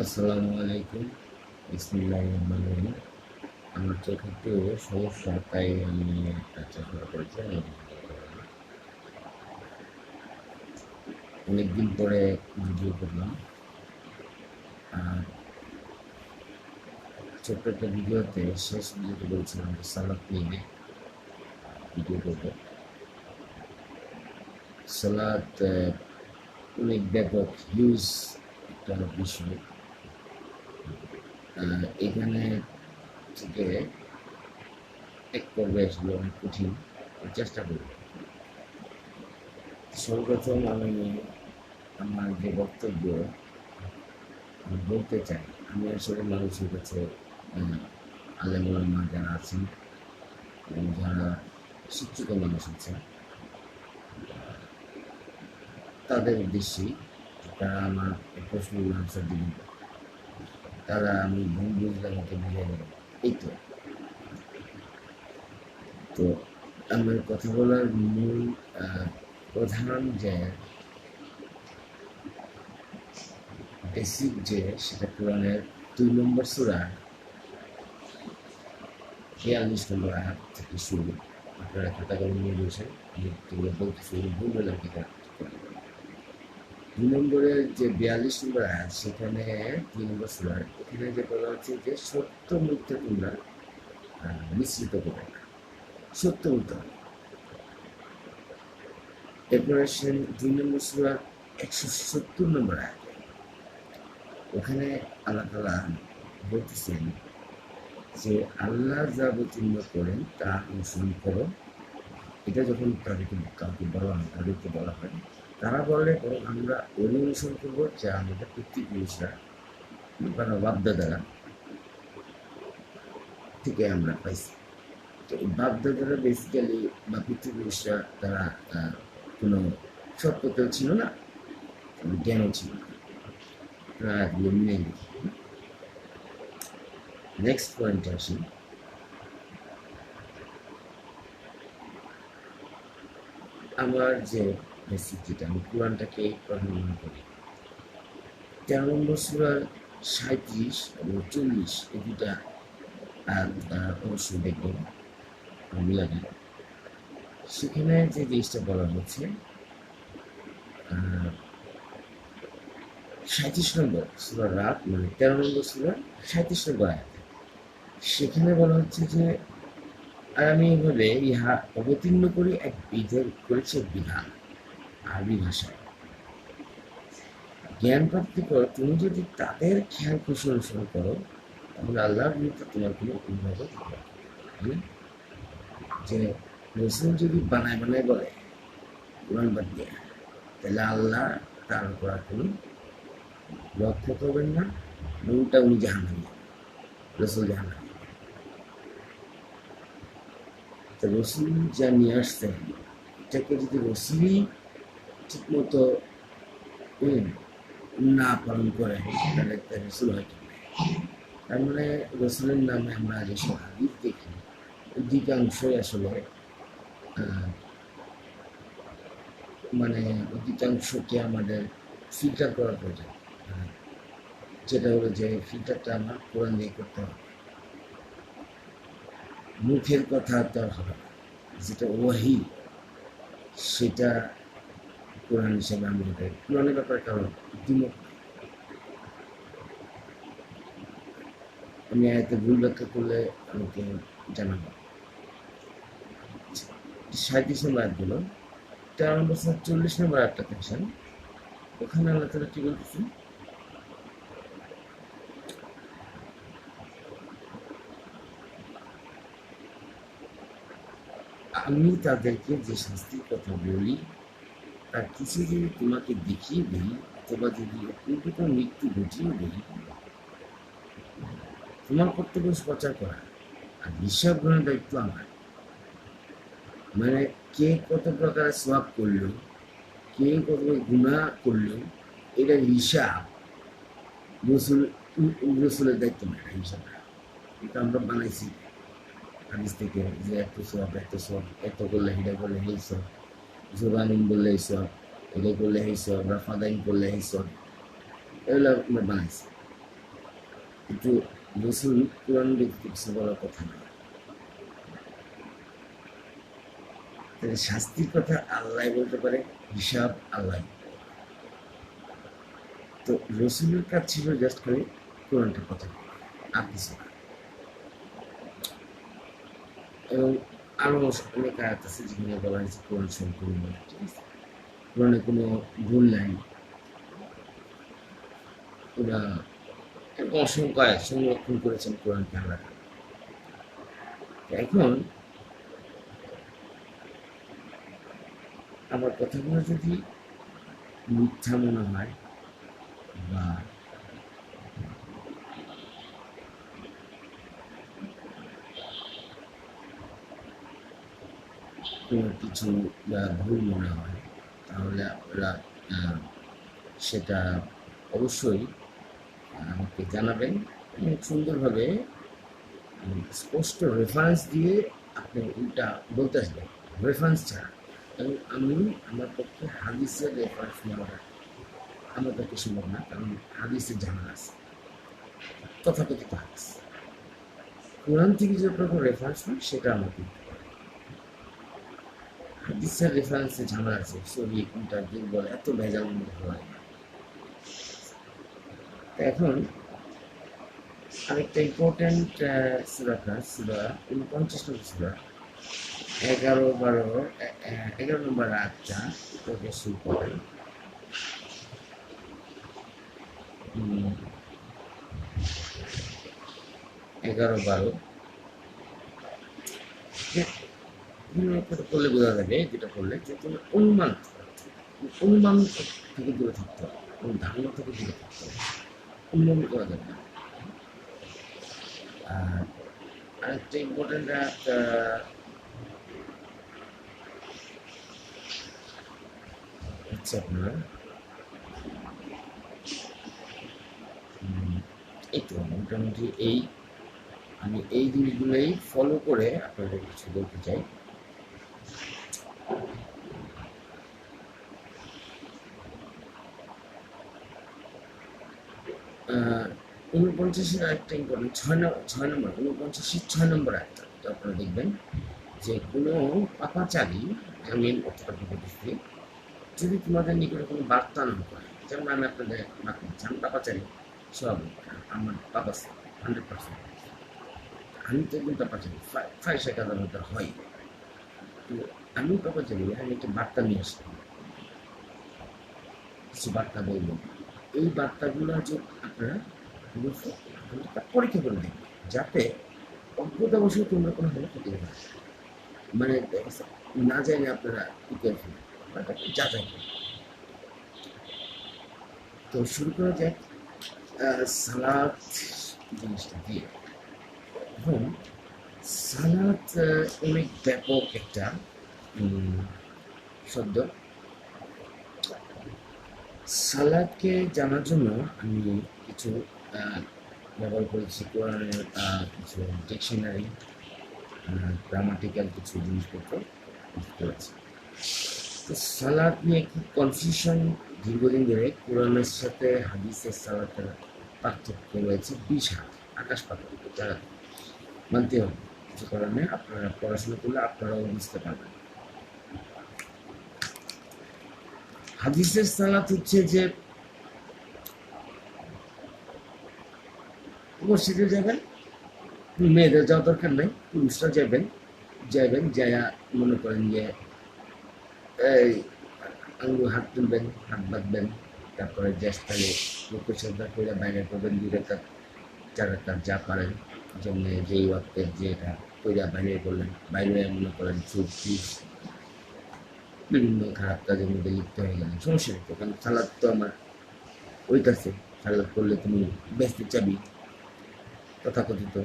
আসসালামু আলাইকুম। বিসমিল্লাহির রহমানির রহিম। আমার চোখে একটু সমস্যা, তাই আমি একটা চশমা পড়েছি। অনেকদিন পরে ভিডিও করলাম। আর ছোট্ট একটা ভিডিওতে শেষ ভিডিওতে বলছিলাম যে সালাত নিয়ে ভিডিও করবো। সালাত অনেক ব্যাপক হিউজ একটা বিষয়। এখানে থেকে এক পর্বে আসলে অনেক কঠিন, চেষ্টা করব। সর্বপ্রথম আমি আমার যে বক্তব্য আমি বলতে চাই, আমি আসলে মানুষের কাছে আলেম ওলামা যারা আছেন এবং যারা শিক্ষিত মানুষ আছেন তাদের উদ্দেশ্যেই, তারা আমার এই প্রশ্নগুলো আনসার দিবেন, তারা আমি ভুল বুঝলে আমাকে বুঝে দেবেন। এই তো তো আমার কথা বলার মূল প্রধান যে বেসিক যে সেটা কোরআনের 2 নম্বর সূরা ৪৩ নম্বর আয়াত থেকে শুরু। আপনারা খাতাগুলো নিয়ে বসে আমি যেগুলো বলতেছি ভুল হলে আমাকে 2 নম্বরের যে ৪২ নম্বর আয়াত, সেখানে 2 নম্বর সূরার এখানে যে বলা হচ্ছে যে সত্য মিথ্যা তোমরা মিশ্রিত করবে না, সত্য মিথ্যা। এরপরে সে 2 নম্বর সূরার ১৭০ নম্বর আয়াত, ওখানে আল্লাহ তাআলা বলতেছেন যে আল্লাহ যা অবতীর্ণ করেন তা অনুসরণ করো। এটা যখন তাদেরকে কাউকে বলা হয়, তাদেরকে বলা হয়, তারা বলে বরং আমরা ওই অনুসরণ করবো যা আমাদের পিতৃপুরুষরা বা বাপদাদারা থেকে আমরা পাইছি। তো এই বাপদাদারা বেসিক্যালি বা পিতৃপুরুষরা তারা কোনো সৎপথেও ছিল না, জ্ঞানও ছিল না। নেক্সট পয়েন্টে আসি। আমার যে বেসিক যেটা আমি কোরআনটাকে প্রাধান্য করি, 13 নম্বর সূরার 37 এবং 40 এই দুটা অবশ্যই দেখবেন মিলাবে। সেখানে যে জিনিসটা বলা হচ্ছে 37 নম্বর সূরার রাত, মানে 13 নম্বর সূরার 37 নম্বর আয়াত, সেখানে বলা হচ্ছে যে আর আমি এইভাবে ইহা অবতীর্ণ করি এক বিধের করেছে বিধান, আরবি ভাষায় জ্ঞান প্রাপ্তি করো। তুমি যদি তাদের খেয়াল খুশি অনুসরণ করো তাহলে আল্লাহর বিরুদ্ধে তোমার কোনো অভিভাবক থাকবে না। যে রসুল যদি বানায় বানায় বলে কোরআন বাদ দিয়ে, তাহলে আল্লাহ তার উপর আর কোনো রক্ষা করবেন না, উল্টা উনি জাহান্নামী, রসুল জাহান্নামী। তো রসুল যা নিয়ে আসতেন এটাকে যদি রসুলই ঠিক মতো না পালন করে তাহলে রসুল হয় কি? তার মানে রসুলের নামে আমরা যেসব হাদিস দেখি অধিকাংশই আসলে মানে অধিকাংশকে আমাদের ফিল্টার করার প্রয়োজন, যেটা হলো যে ফিল্টারটা আমার কোরআন দিয়ে করতে হবে। মুখের কথা তো হবে না, যেটা ওয়াহি সেটা কোরআন হিসেবে আমাদের কোরআনের ব্যাপারে কারণ দ্বিমত। আমি আয়াতে ভুল ব্যাখ্যা করলে আমাকে জানাবো। 37 নম্বর আয়াতগুলো, 13 নম্বর 40 নম্বর আয়াতটা দেখছেন, ওখানে আল্লাহ তাআলা কি বলতেছেন? আমি তাদেরকে যে শাস্তির কথা বলি তার কিছু যদি তোমাকে দেখিয়ে দিই অথবা যদি অত্যন্ত মৃত্যু ঘটিয়ে দিই, তোমার কর্তব্য প্রচার করা আর হিসাব গ্রহণের দায়িত্ব আমার। মানে কে কত প্রকারের সোয়াব করলো, কে কত গুনাহ করলো, এটার হিসাব রসুলের দায়িত্ব না। এটা হিসাব এটা আমরা বানাইছি হাদিস থেকে, যে এত সোয়াব এত সোয়াব, এত করলে হিডা করলে এই সব, জোরানিন বললে এই সব, এটা করলে এই সব, রাফাদাইন করলে এই সব, এগুলো আমরা বানাইছি। কিন্তু রসুল কোরআন ব্যতীত কিছু বলার কথা না। তাহলে শাস্তির কথা আল্লাহ বলতে পারে, হিসাব আল্লাহ। তো রসুলের কাজ ছিল জাস্ট করে কোরআনটা কথা আর কিছু না। এবং আরো অনেক আয়াত আছে যেখানে বলা হয়েছে কোরআন সম্পূর্ণ, ঠিক আছে, কোরআনে কোনো ভুল নাই। ওরা অসংখ্য আয়াত সংরক্ষণ করেছেন কোরআনকে আল্লাহ। এখন আমার কথাগুলো যদি মিথ্যা মনে হয় বা কোনো কিছু ভুল মনে হয়, তাহলে আপনারা সেটা অবশ্যই আমাকে জানাবেন এবং সুন্দরভাবে স্পষ্ট রেফারেন্স দিয়ে আপনি উল্টা বলতে আসবেন, রেফারেন্স ছাড়া। এবং আমি আমার পক্ষে হাদিসের রেফারেন্স নেওয়াটা আমার পক্ষে সম্ভব না, কারণ হাদিসের ঝামেলা আছে, তথাকথিত হাদিস। কোরআন থেকে যে আপনার রেফারেন্স হয় সেটা আমাকে, হাদিসের রেফারেন্সে ঝামেলা আছে, সরি কোনটা দুর্বল, এত ভেজাল মধ্যে হয়। এখন আরেকটা ইম্পর্টেন্ট সূরাটা সূরা 49 নম্বর সূরা 11 নম্বর আয়াতটা থেকে শুরু করে 11-12 করলে বোঝা যাবে, যেটা করলে যে তুমি অনুমান থেকে দূরে থাকতে হবে এবং ধারণা থেকে দূরে থাকতে হবে, অনুমান করা যাবে না। আর আরেকটা ইম্পর্টেন্ট হচ্ছে আপনার এই তো মোটামুটি আমি এই জিনিসগুলোই ফলো করে আপনাদের কিছু বলতে চাই। 49-এর আরেকটা ইম্পর্টেন্ট 6 নম্বর একটা আপনারা দেখবেন যে কোনো পাপাচারী, আমি অতটা বলতেছি, যদি তোমাদের নিকটে কোনো বার্তা না করে, যেমন আমি আপনাদের আমি পাপাচারী সব আমার পাপা 100%, আমি তো একদম পাপাচারী 5-6,000 মতো হয়। তো আমি পাপাচারী, আমি একটা বার্তা নিয়ে আসলাম, কিছু বার্তা বলবো, এই বার্তাগুলো যে আপনারা পরীক্ষা করে দেখবে, যাতে অজ্ঞতাবশত তোমরা কোনো ভাবে ক্ষতি হবে, মানে না জানি আপনারা যাচাই করুন। তো শুরু করা যাক সালাত জিনিসটা দিয়ে। এখন সালাত অনেক ব্যাপক একটা শব্দ। সালাদকে জানার জন্য আমি কিছু ব্যবহার করেছি কোরআনের কিছু ডিকশনারি, গ্রামাটিক্যাল কিছু জিনিসপত্র ইউজ করেছি। তো সালাদ নিয়ে খুব কনফিউশন দীর্ঘদিন ধরে। কোরআনের সাথে হাদিসের সালাতের পার্থক্য রয়েছে বিশাল, আকাশ পাতাল, এটা মানতে হবে। কিছু কারণে আপনারা পড়াশোনা করলে আপনারাও বুঝতে পারবেন। হাদিসের সালাত হচ্ছে যে মসজিদে যাবেন, মেয়েদের যাওয়ার দরকার নাই, পুরুষরা যাবেন যায়া মনে করেন যে এই আঙুল হাত তুলবেন, হাত বাঁধবেন, তারপরে জ্যেষ্ঠালে লোকের শ্রদ্ধা করে বাইরে করবেন 2 রাকাত 4 রাকাত যা পারেন, জন্য যেই ওয়াক্তের যেটা কইরা বাইরে করলেন, বাইরে মনে করেন চুক্তি বিভিন্ন খারাপ কাজের মধ্যে লিপ্ত হয়ে গেলেন, সমস্যা নেই। কারণ সালাদ তো আমার ওইটাছে, সালাদ করলে তুমি বেঁচতে চাবি তথাকথিত।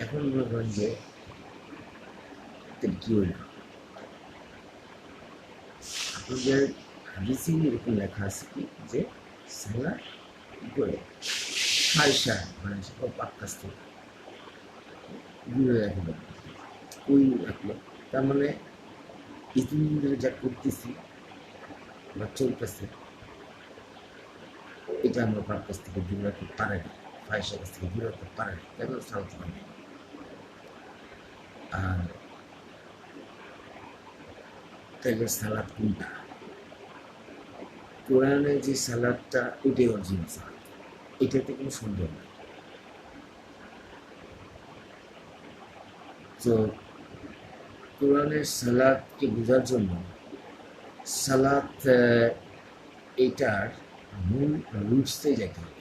এখন মনে করেন যে কি হইল, আপনাদের হাদিসে এরকম লেখা আছে কি যে সালাদ কি করে খালসা মানে সকল পাক কাজ থেকে দূরে রাখলো, ওই রাখলো। তার মানে ইতিমধ্যে ধরে যা করতেছি বা চলতেছে, এটা আমরা পাক কাজ থেকে দূরে রাখতে পারে না, ফাহিশের কাছ থেকে বিরত পারে না, কেন সালাত পারে। আর তাহলে সালাত কোনটা? কোরআনে যে সালাদটা ওইটাই অরিজিনাল সালাদ, এটাতে কোনো সন্দেহ নেই। তো কোরআনের সালাদকে বোঝার জন্য সালাদ এটার মূল রুটসে যেতে হবে।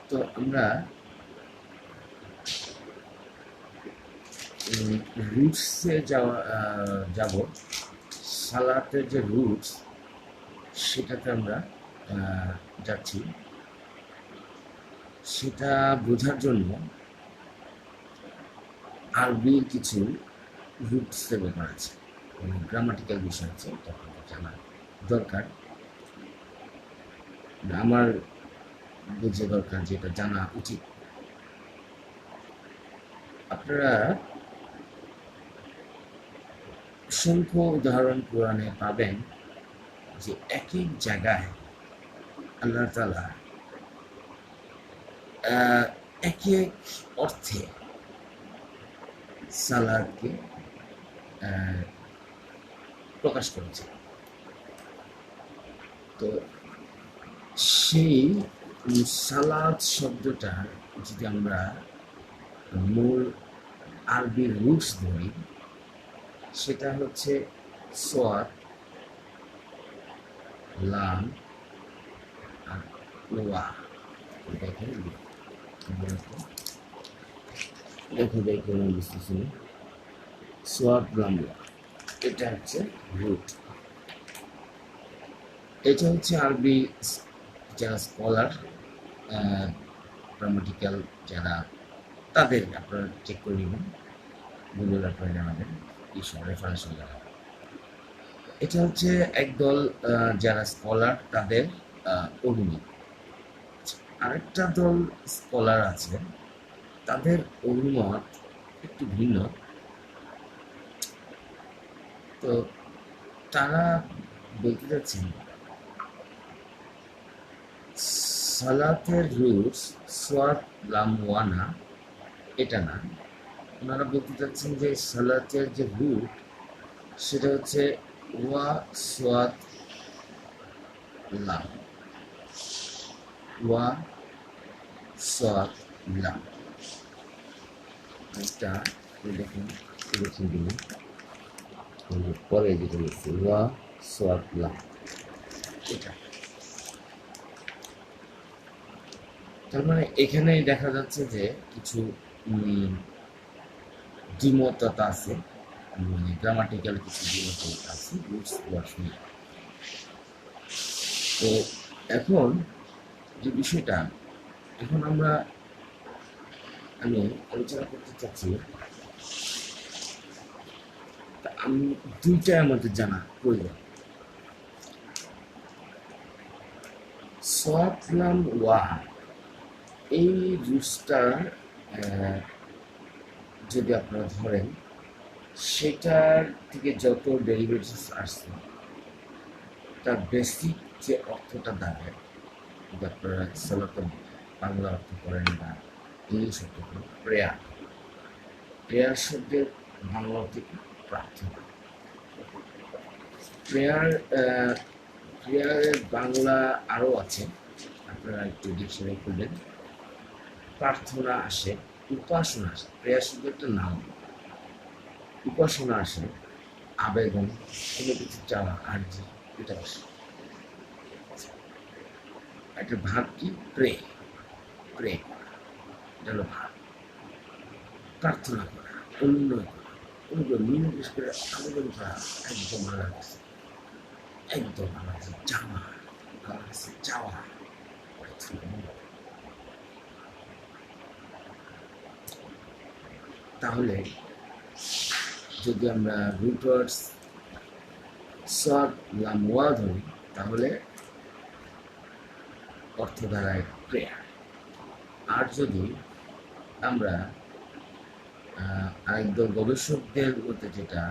তো আমরা রুটসে যাব, সালাতের যে রুটস সেটাতে আমরা যাচ্ছি। সেটা বোঝার জন্য আরবির কিছু রুটসের ব্যাপার আছে, গ্রামাটিক্যাল বিষয় আছে, এটা আপনাদের জানা দরকার, আমার বুঝে দরকার, যেটা জানা উচিত। আপনারা অসংখ্য উদাহরণ কোরআনে পাবেন যে এক এক জায়গায় আল্লাহ তাআলা এক এক অর্থে সালাদকে প্রকাশ করেছে। তো সেই সালাদ শব্দটা যদি আমরা মূল আরবির রুটস ধরি, সেটা হচ্ছে সোয়াদ, লাম আর ওয়া। দেখেন দেখো দেখো বুঝতেছি, সোয়াদ, লাম, ওয়া, এটা হচ্ছে রুট। এটা হচ্ছে আরবি যারা স্কলার, গ্রামাটিক্যাল যারা, তাদের আপনারা চেক করে নেবেন, গুগল আপনারা জানাবেন, এইসব রেফারেন্স জানাবেন। এটা হচ্ছে একদল যারা স্কলার তাদের অভিমত। আরেকটা দল স্কলার আছে, তাদের অভিমত একটু ভিন্ন। তো তারা বলতে চাচ্ছেন সালাতের রুটস সোয়াদ, লাম, ওয়া না, এটা না। ওনারা বলতে চাচ্ছেন যে সালাতের যে রুট সেটা হচ্ছে ওয়া, সোয়াদ, লাম, ওয়া, সোয়াদ, লাম। এটা দেখুন দিন পরে যেটা লিখছি ওয়া, সোয়াদ, লাম, এটা। তার মানে এখানেই দেখা যাচ্ছে যে কিছু দ্বিমততা আছে, গ্রামাটিক্যাল কিছু দ্বিমততা আছে রুটস ওয়ার্ডস নিয়ে। তো এখন যে বিষয়টা, এখন আমি আলোচনা করতে চাচ্ছি, আমি দুইটাই আমাদের জানা প্রয়োজন। সোয়াদ, লাম, ওয়া, এই রুটসটা যদি আপনারা ধরেন, সেটার থেকে যত ডেরিভেটিভস আসছে তার বেসিক যে অর্থটা দাঁড়ায়, যদি আপনারা সালাতের বাংলা অর্থ করেন বা ইংলিশ অর্থ করেন, প্রেয়ার। প্রেয়ার শব্দের বাংলা অর্থ প্রার্থনা। প্রেয়ারের বাংলা আরও আছে, আপনারা একটু ডিকশনারি করবেন। প্রার্থনা আসে, উপাসনা আসে, প্রেয়ার শব্দ একটা নাম। উপাসনা আসে, আবেদন, কোনো কিছু চাওয়া, আর্জি, এটা আসে। একটা ভাব কি? প্রে, প্রে এটা হলো ভাব। প্রার্থনা করা, অনুনয় করা, অনুগ্রহ নির্দেশ করে আবেদন করা, একদম আলাদা কাছে, একদম আলাদা চাওয়া, আলাদা কাছে চাওয়া। তাহলে যদি আমরা রুট ওয়ার্ডস সোয়াদ, লাম, ওয়া ধরি, তাহলে অর্থ দাঁড়ায় প্রেয়ার। আর যদি আমরা আরেকদল গবেষকদের মধ্যে যেটা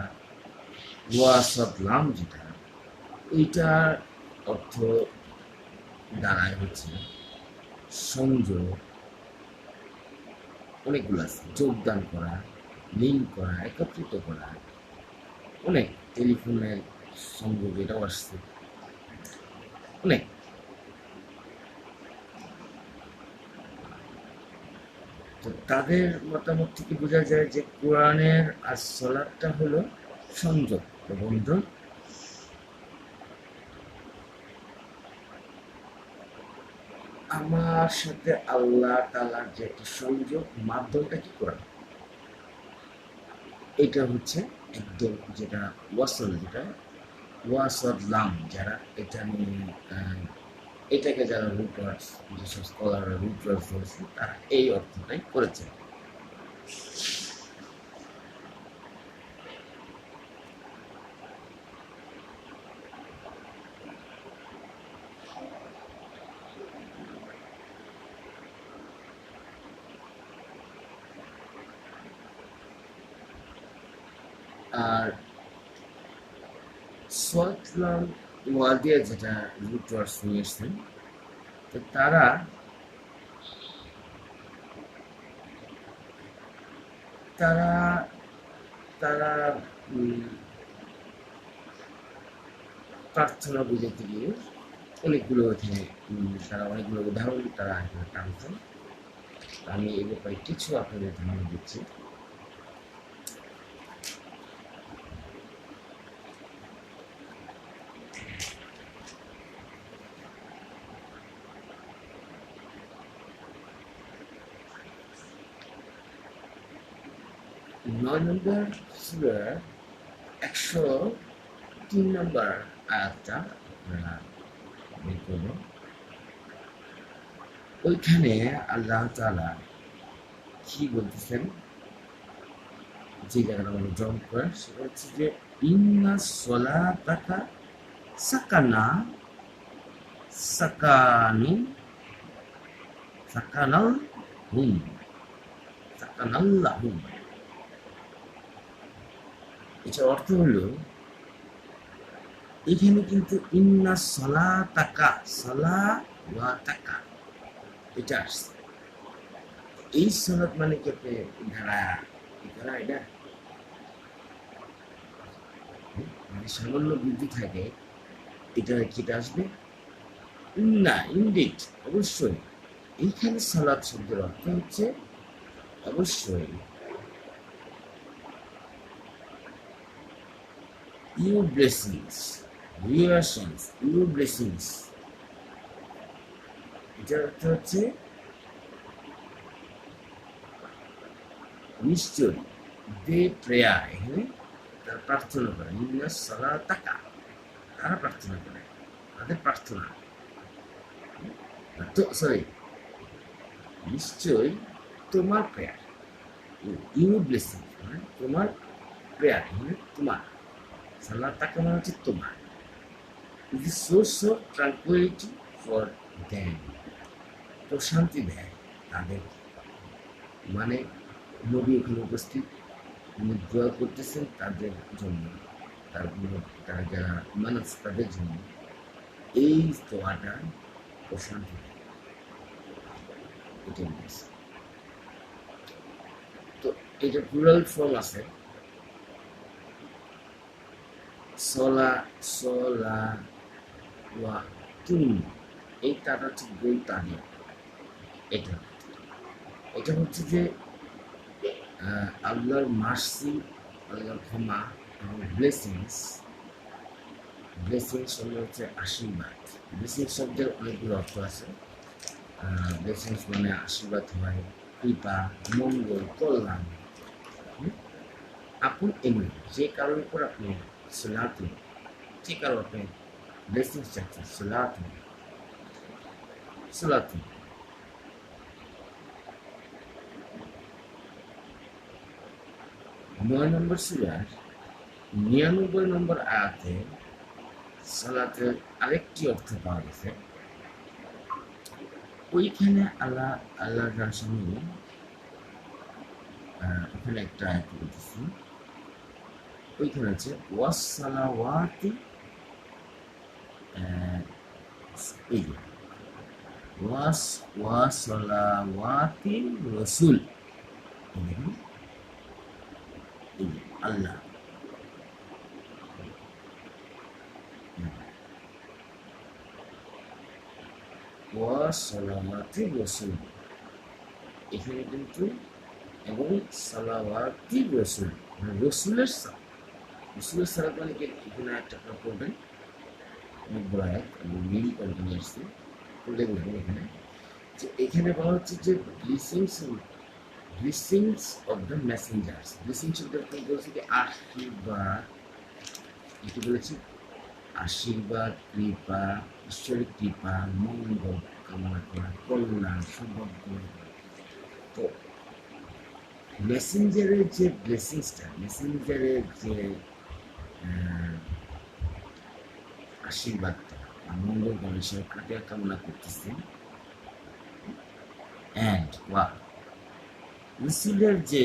ওয়া, সোয়াদ, লাম, যেটা এইটার অর্থ দাঁড়ায় হচ্ছে সংযোগ, অনেকগুলো আছে, যোগদান করা, লিঙ্ক করা, একত্রিত করা, অনেক, টেলিফোনের সংযোগ এটাও আসছে, অনেক। তো তাদের মতামত থেকে বোঝা যায় যে কোরআনের আর সলাৎটা হলো সংযোগ বা বন্ধন। আমার সাথে আল্লাহ তাআলার যে একটা সংযোগ, মাধ্যমটা কি কোরআন। এটা হচ্ছে একদম যেটা ওয়াসল, যেটা ওয়াসলাম, যারা এটা নিয়ে এটাকে যারা রুটওয়ার্স, যেসব স্কলাররা রুটওয়ার্স বলছে, তারা এই অর্থটাই করেছে। আর সোয়াতলাম ওয়াদিয়া যেটা রুটওয়ার্স নিয়ে এসছেন, তো তারা তারা তারা প্রার্থনা বুঝাতে গিয়ে অনেকগুলো এখানে তারা অনেকগুলো উদাহরণ তারা এখানে টানছেন। আমি এই ব্যাপারে কিছু আপনাদের ধারণা দিচ্ছি। নয় নম্বর সূরার 103 নম্বর আয়াতটা আপনারা বের করবেন। ওইখানে আল্লাহ তাআলা কি বলতেছেন, যে জায়গাটা আমরা জম করেন, সেটা হচ্ছে যে ইন্না সলাতাকা সাকানা সাকানু সাকানাল হুম সাকানাল্লাহুম। এটার অর্থ হলো, এখানে কিন্তু ইন্না সলাতাকা, সলা ওয়া তাকা, এটা আসছে। এই সলাত মানে কি আপনি ধারা এটা মানে সামান্য বৃদ্ধি থাকে, এটা কিটা আসবে না, ইন্ডিড, অবশ্যই। এইখানে সালাত শব্দের অর্থ হচ্ছে অবশ্যই your blessings, reactions, your blessings, এটার অর্থ হচ্ছে নিশ্চয়, দে প্রেয়ার, এখানে তারা প্রার্থনা করে, ইন্না সালাতাকা, তারা প্রার্থনা করে, তাদের প্রার্থনা, তো সরি, নিশ্চয় তোমার প্রেয়ার, ইউ ব্লেসিং মানে তোমার প্রেয়ার, মানে তোমার সালাতাকা মানে হচ্ছে তোমার, is the source of tranquility for them, প্রশান্তি দেয় তাদের। মানে নবী এখানে উপস্থিত, তিনি দোয়া করতেছেন তাদের জন্য, তারা যারা মানুষ তাদের জন্য, এই দোয়াটা প্রশান্তি দেয়, এটাই বলছে। তো এটা প্লুরাল ফর্ম আছে, সলা সলা ওয়া তুম, এই তাটা ঠিক বই তানি, এটা এটা হচ্ছে যে আল্লাহর মার্সি, আল্লাহর ক্ষমা এবং ব্লেসিংস। ব্লেসিংস হলো হচ্ছে আশীর্বাদ। ব্লেসিংস শব্দের অনেকগুলো অর্থ আছে। ব্লেসিংস মানে আশীর্বাদ হয়, কৃপা, মঙ্গল, কল্যাণ। আপন এমনি যে কারোর উপর আপনি সলাতুন, যে কারো আপনি ব্লেসিংস চাচ্ছেন, সলাতুন সলাতুন। নয় নম্বর সূরার 99 নম্বর আয়াতে সালাতের আরেকটি অর্থ পাওয়া গেছে। ওইখানে আল্লাহ রাসূল ওখানে একটা আয়াত বলতেছি, ওইখানে আছে ওয়াসসালাওয়াতি, এই যে ওয়াস ওয়াসলাওয়াতির রসুল, দেখুন এই যে আল্লাহ, ওয়াসলাওয়াতির রসুল এখানে কিন্তু, এবং সালাওয়াতির রসুল মানে রসুলের রসুলের সালাত মানে কি, এখানে একটা করবেন অনেক বড় আয়াত এবং মিল কন্টিনিউ আসছে, দেখবেন এখানে যে এখানে বলা হচ্ছে যে blessings of the messengers, blessing শব্দের অর্থ বলছে কি আশীর্বাদ, এটি বলেছি আশীর্বাদ, কৃপা, ঈশ্বরের কৃপা, মঙ্গল কামনা করা, কল্যাণ, সৌভাগ্য। তো মেসেঞ্জারের যে ব্লেসিংসটা, মেসেঞ্জারের যে আশীর্বাদটা মঙ্গল গণেশের কামনা করতেছেন, অ্যান্ড ওয়া রসুলের যে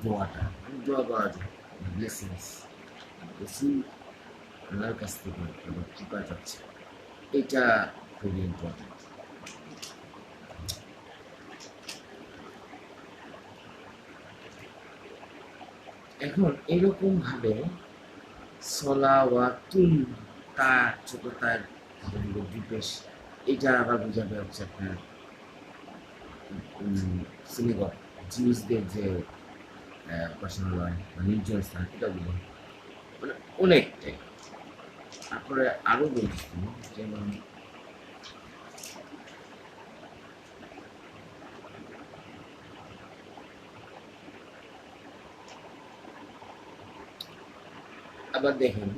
দোয়াটা, দোয়া পাওয়া যায় ব্লেসিংস, রসুল আল্লাহর কাছ থেকে কৃপা যাচ্ছে, এটা খুবই ইম্পর্টেন্ট। এখন এরকম ভাবে সলাওয়াতুন, তা ছোট তার দ্বীপেশ, এটা আবার বোঝাবে হচ্ছে আপনার সিনেগর, জিউসদের যে উপাসনালয় বা নির্জন স্থান, এটা বোঝাবে মানে অনেকটাই। তারপরে আরো বলছি, যেমন আবার দেখেন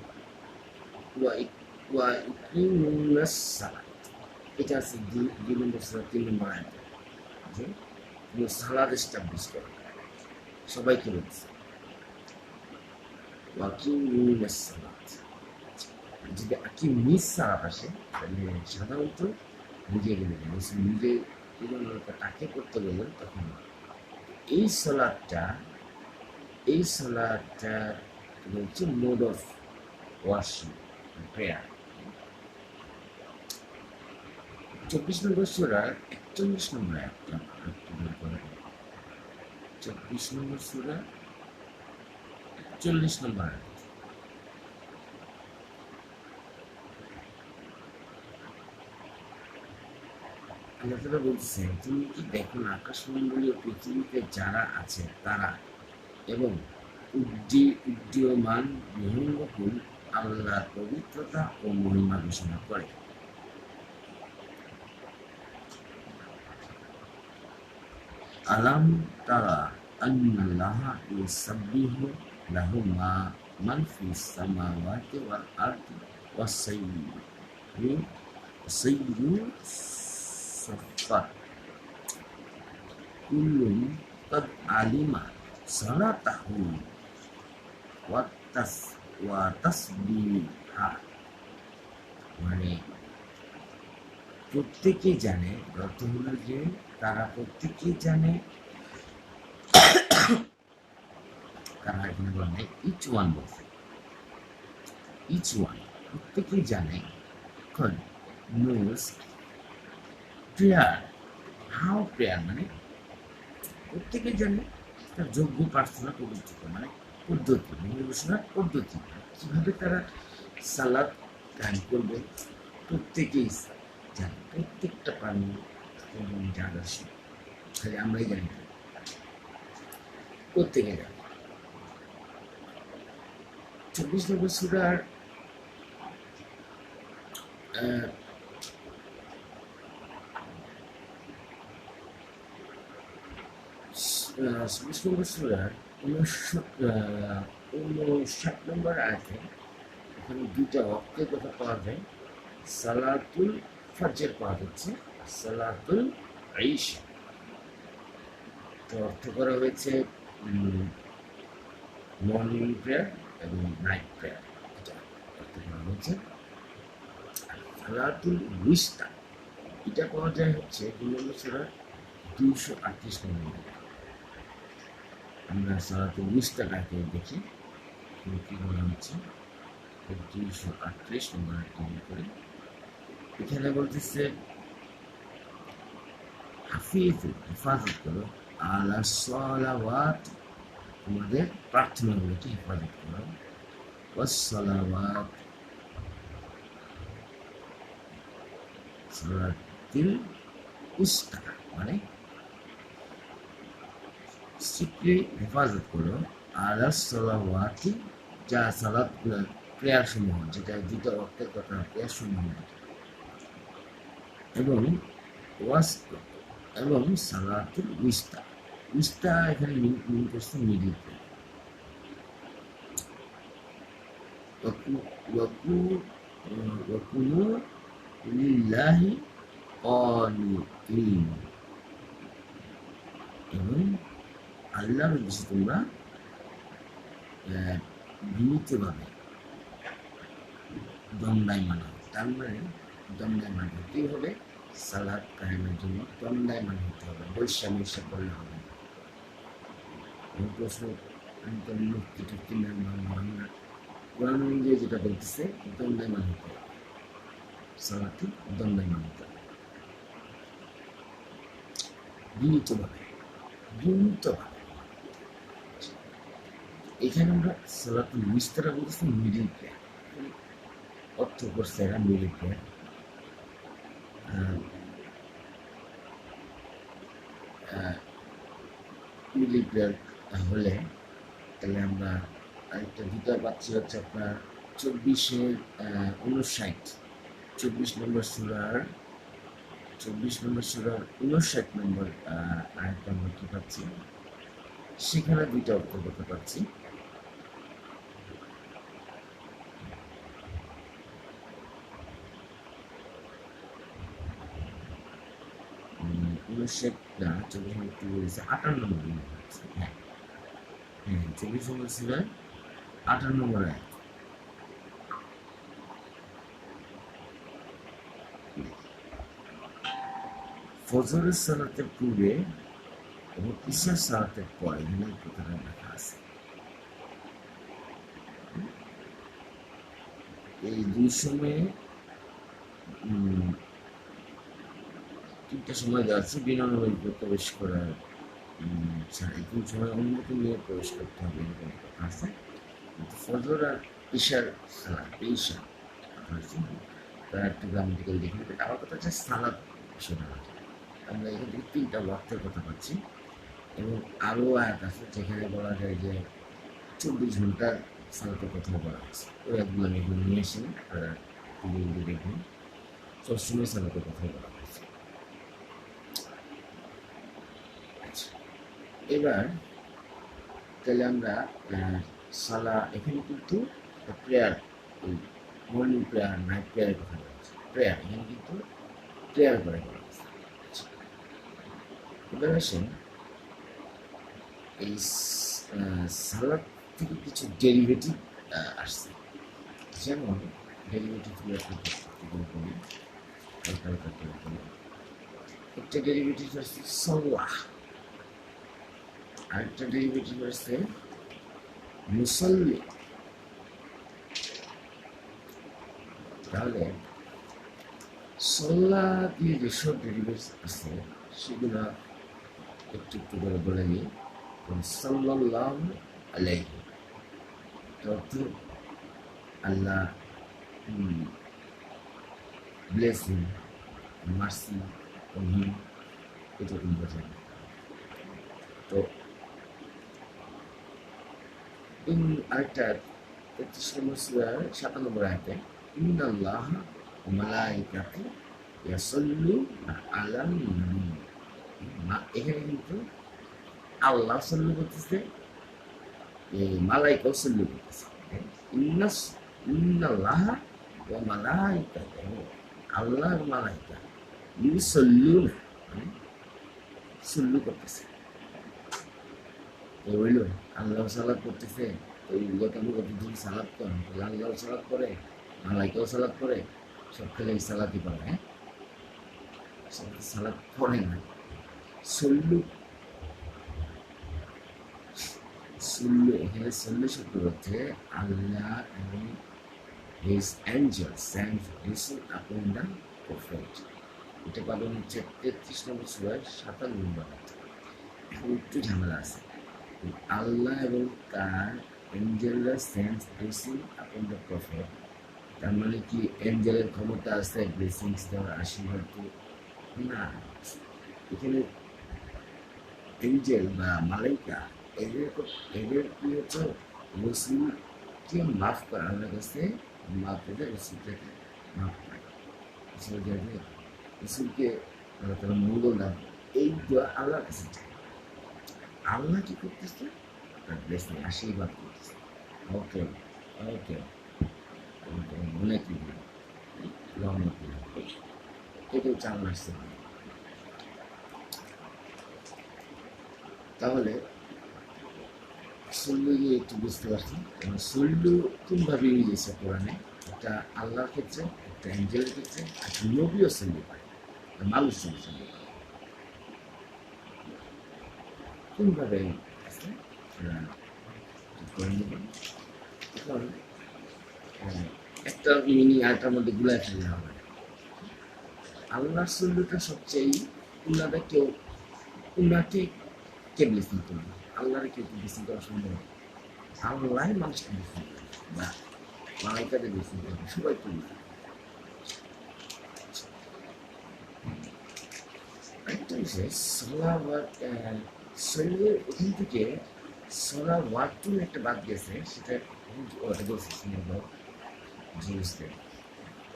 এটা আছে 2 নম্বর সূরা 3 নম্বর আয়াতে, যে তুমি সালাদ এস্টাবলিশ করো, সবাইকে বলছে ওয়াকিমুস সালাত। যদি আকিমিস সালাত আসে তাহলে সাধারণত নিজে গেলে নিজে তাকে করতে গেলেন, তখন এই সালাদটা হচ্ছে mode of worship, prayer. 24 number সূরার 41 নম্বর আয়াতটা একটু বের করে, 24 নম্বর সূরা 41 নম্বর আয়াত। আল্লাহ তাআলা বলছেন, তুমি কি দেখো না আকাশমণ্ডলীয় পৃথিবীতে যারা আছে তারা এবং উড্ডীয়মান বিহঙ্গকুল আল্লাহর পবিত্রতা ও মহিমা ঘোষণা করে। আলাম তারা আন্নাল্লাহা ইউসাব্বিহু লাহু মান ফিস সামাওয়াতি ওয়াল আরদি ওয়াস-সাইয়্যু সাফফাত কুল্লুন কাদ আলিমা সালাতাহু ওয়া তাসবিহা, মানে প্রত্যেকেই জানে, অর্থ হলো যে তারা প্রত্যেকেই জানে, তারা এখানে বলা নেই ইচ ওয়ান বলছে, ইচ ওয়ান প্রত্যেকেই জানে, এখন নোস প্রেয়ার, হাউ প্রেয়ার মানে প্রত্যেকেই জানে তার যোগ্য প্রার্থনা পবিত্রতা, মানে পদ্ধতি, ঘোষণার পদ্ধতি, কিভাবে তারা সালাদ কায়েম করবে প্রত্যেকেই জানে, প্রত্যেকটা প্রাণী এবং আদর্শ, খালি আমরাই জানি না, প্রত্যেকে জানে। 24 নম্বর সূরার 24 নম্বর সূরার 59 নম্বর আয়াতে এখানে দুইটা ওয়াক্তের কথা পাওয়া যায়, সালাতুল ফজর পাওয়া যাচ্ছে, সালাতুল ইশা। তো অর্থ করা হয়েছে মর্নিং প্রেয়ার এবং নাইট প্রেয়ার, এটা অর্থ করা হয়েছে। সালাতুল উইস্তা এটা পাওয়া যায় হচ্ছে 2 নম্বর সূরা 238 নম্বর। আমরা সালাতুল উইস্তাটাকে দেখি কি বলা হচ্ছে, 238 নম্বর করে এখানে বলতেছে হাফিজু হেফাজত করো আলা সালাওয়াত তোমাদের প্রার্থনাগুলোকে হেফাজত করো ওয়াস সালাওয়াত সালাতিল উস্তা মানে স্ট্রিক্টলি হেফাজত করো আলা সালাওয়াতি যা সালাত প্রেয়ার সমূহ যেটা দুটো অর্থের কথা প্রেয়ার সমূহ এবং ওয়াস এবং সালাতুল উস্তা উস্তা এখানে মিন করছে মিডিল ওয়াকুনু লিল্লাহি কানিতিন এবং আল্লাহর উদ্দেশ্যে তোমরা বিনীতভাবে দণ্ডায়মান হবে তার মানে দণ্ডায়মান হতেই হবে সালাদ কায়েমের জন্য দণ্ডায়মান হতে হবে বৈশা করলে হবে প্রশ্ন মুক্তি টুক্তি আমরা কোরআন অনুযায়ী যেটা বলতেছে দণ্ডায়মান হতে হবে সালাতে দণ্ডায়মান হতে হবে বিনীতভাবে এখানে আমরা সালাতুল মিস্তারা বলতেছি মিডিল প্লেয়ার অর্থ করছে এরা মিডিল প্লেয়ার মিডিল প্লেয়ার হলে তাহলে আমরা আরেকটা দ্বিতীয় পাচ্ছি হচ্ছে আপনার 24 নম্বর সূরার 59 নম্বর আয়াতটা আমরা কি পাচ্ছি সেখানে দুইটা অর্থ করতে পারছি না 58 নম্বর হ্যাঁ 24 নম্বর সূরার 58 নম্বর আয়াত ফজরের সালাতের পূর্বে এবং ঈশার সালাতের পরে এখানে কথাটা লেখা আছে এই দুই সময়ে তিনটা সময় দেওয়া আছে বিনামূল্যে প্রবেশ করার কোন সময় অনুমতি নিয়ে প্রবেশ করতে হবে এরকম কথা আছে ফজর আর ঈশার সালাত ঈশা তার একটা গ্রামাটিক্যাল দেখে আমার কথা হচ্ছে সালাত বিষয়টা আমরা এখান থেকে তিনটা ওয়াক্তের কথা পাচ্ছি এবং আরও আয়াত আছে যেখানে বলা যায় যে 24 ঘন্টার সালাতের কথা বলা আছে ওই একগুলো আমি এগুলো নিয়ে আসি তারা দেখুন সবসময় সালাতের কথা বলা হয়েছে এবার তাহলে আমরা সালা এখানে কিন্তু প্রেয়ার মর্নিং প্রেয়ার নাইট প্রেয়ারের কথা বলছি প্রেয়ার এখানে কিন্তু প্রেয়ার করে বলা হয়েছে এবার আসেন এই সালাদ থেকে কিছু ডেরিভেটিভ আসছে যেমন ডেরিভেটিভগুলো একটা ডেরিভেটিভ আসছে সাল্লাহ আরেকটা ডেরিভেটিভ আসছে মুসাল্লি তাহলে সাল্লাহ দিয়ে যেসব ডেরিভেটিভ আছে সেগুলো একটু একটু করে বলে নিই সাল্লাল্লাহু আলাইহি অর্থ আল্লাহ bless him mercy on him এটা বোঝায় তো আরেকটা 33 নম্বর সূরার 7 নম্বর আয়াতে ইন্নাল্লাহ ওয়া মালাইকাতু ইয়াসাল্লুনা আলান নবী এখানে কিন্তু আল্লাহ সাল্লু করতেছে মালাইকাও সাল্লু করতেছে ইন্নাল্লাহ ওয়া মালাইকাতুহু আল্লাহ আর মালাইকা ইউসাল্লুনা সাল্লু করতেছে হইল আল্লাহ সালাত করতেছে ওই গতানুগতিক সালাত করেন আল্লাহ সালাত করে মালাইকাও সালাত করে সব খেলে সালাতই পারে হ্যাঁ সালাত পড়ে না সল্লু এখানে সল্লু শব্দ হচ্ছে আল্লাহ এবং his angels sent listen upon the prophet এটা পাবেন হচ্ছে 33 নম্বর সূরার 57 নম্বর আয়াত। এখন একটু ঝামেলা আছে। আল্লাহ এবং তার এঞ্জেলরা sends blessing upon the prophet, তার মানে কি এঞ্জেলের ক্ষমতা আছে ব্লেসিংস দেওয়ার, আশীর্বাদ না। এখানে এঞ্জেল বা মালাইকা এদের এদের কি হচ্ছে রসুলকে মাফ করা, আল্লাহর কাছে মাফ পেতে রসুলটাকে মাফ করে, রসুলকে আল্লাহ তারা মঙ্গল দান, এই দোয়া আল্লাহর কাছে চায়। আল্লাহ কি করতেছে? তার ব্লেসিং আশীর্বাদ করতেছে। ওকে ওকে মনে কি রহমত এটাও চাল আসছে। তাহলে সল্লু নিয়ে একটু বুঝতে পারছি সল্লু কোনভাবে মিলেছে কোরআনে, একটা আল্লাহর ক্ষেত্রে, একটা অ্যাঞ্জেলের ক্ষেত্রে, একটা নবীও সল্লু পায়, মানুষ সল্লু পায় কোনভাবে আছে করে নেবেন। এখন একটা মিনি আরেকটার মধ্যে গুলাই ফেললে হবে। আল্লাহর সল্লুটা সবচেয়ে উনারা কেউ উনাকে কে ব্লেসিং করবে, আল্লাহরে কেউ ব্লেসিং করা সম্ভব, আল্লাহ মানুষকে ব্লেসিং করবে বা মালাইকাদের ব্লেসিং করবে, সবাই করবে। একটা বিষয় শরীরের ওখান থেকে সোলা ওয়ার্ডটুন একটা বাদ গেছে, সেটা ওটা বলছে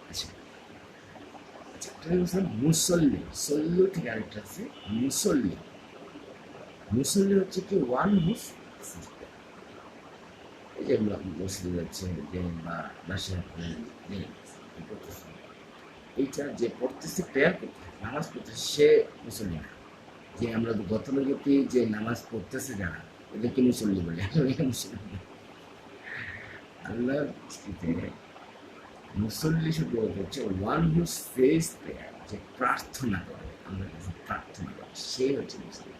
আচ্ছা আচ্ছা, মুসল্লি সল্লু থেকে আরেকটা আছে মুসল্লি। মুসল্লি হচ্ছে কি ওয়ান হুস, এই যে মসজিদে যাচ্ছে যে বা বাসায় করতেছে, এইটা যে পড়তেছে প্রেয়ার করতেছে নামাজ পড়তেছে সে মুসল্লি না। যে আমরা গতানুগতি যে নামাজ পড়তেছে যারা, এদেরকে মুসল্লি বলে, মুসল্লি আল্লাহ মুসল্লি শুধু হচ্ছে ওয়ান হু সেজ প্রেয়ার, যে প্রার্থনা করে, আমরা কাছে প্রার্থনা করে, সে হচ্ছে মুসলিম।